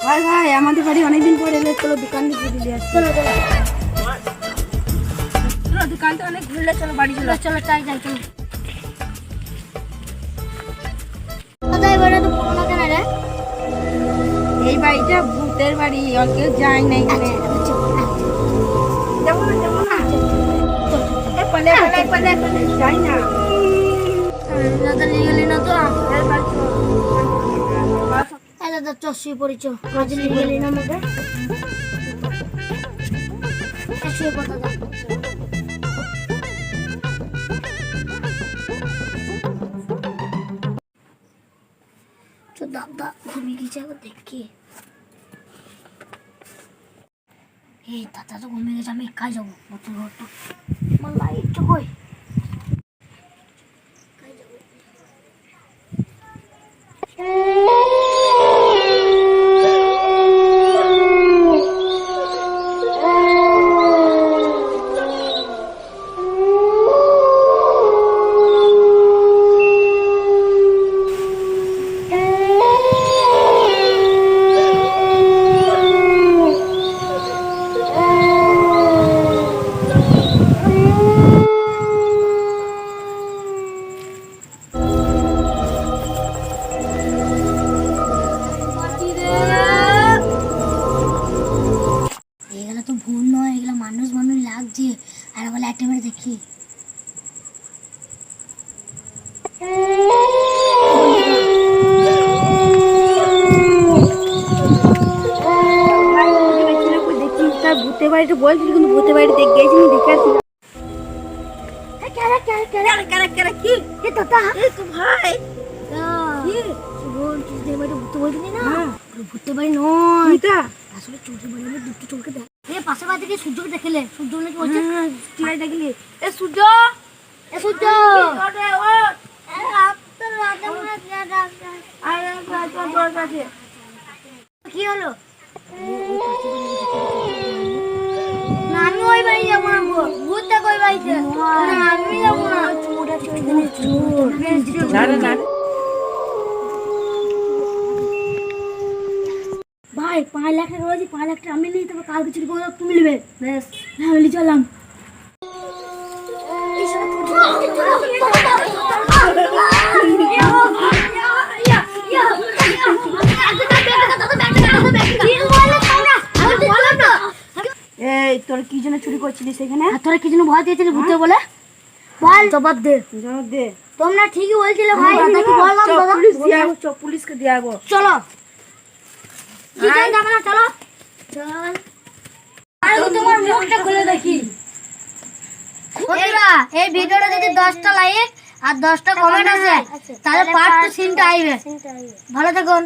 ভাই ভাই আমাদের বাড়ি অনেকদিন পরে এলে, চলো দোকান থেকে দিয়ে আসি। চলো চলো চলো, দোকানটা অনেক ঘুরলে, চলো বাড়ি চলো। চলো যাই যাই চলো। কোথায় বেরো তো পুরোনো কেন রে? এই বাড়িটা ভূতের বাড়ি, আর কেউ যায় না এখানে। যাবো না যাবো না, পালে পালে পালে পালে যাই না। দাদা নিয়ে গেলি না তো? দাদা চশি পড়িছ, মাঝে নিয়ে গেলি না আমাকে? শুয়ে পড় দাদা। তো দাদা ঘুমিয়ে গেছে, একবার দেখি। এই দাদা তো ঘুমিয়ে গেছে, আমি একাই যাবো নতুন ঘরটা। আমার লাইটটা কই? এগুলো তো ভুল নয়, এগুলো মানুষ মানুষ লাগছে। আর বলে একটা মেরে দেখি। ভূতের বাড়িটা বলছিল, কিন্তু ভূতের বাড়ি দেখে গেছি, দেখে আসি। এ দাদা, ভাই ভূতের বাড়ি ভূতে বলছিলি না? ভূতের বাড়ি নয়, আসলে চোখের বাড়ি। আমি দুটো চোখে দেখ, পাশের বাড়ি থেকে সূর্যকে দেখলে, সূর্য নাকি বলছে দেখলি। এ সূর্য, এ সূর্য কি হলো? না আমি ওই বাড়ি যাবো না, ভূত দেখো ওই বাড়িতে। না আমি যাবো না। ভাই 5 লাখ টাকা রয়েছে, 5 লাখ টাকা আমি নিই, তবে কালকে চুরি করে তুমি নেবে। বেশ ফ্যামিলি চললাম। এই তোর কি জন্য চুরি করছিলি সেখানে? তোরা কি জন্য ভয় দিয়েছিলি ভূতে বলে? বল, জবাব দে। জবাব দে। তোমরা ঠিকই বলছিলে ভাই, দাদা কি বললাম দাদা? পুলিশ দিয়ে আসবো, চল পুলিশকে দিয়ে আসবো। চলো যাবে না, চলো চল। আমি তোমার মুখটা খুলে দেখি। বন্ধুরা, এই ভিডিওটা যদি 10টা লাইক আর 10টা কমেন্ট আসে, তাহলে পার্ট 2 সিনটা আইবে। ভালো থাকুন।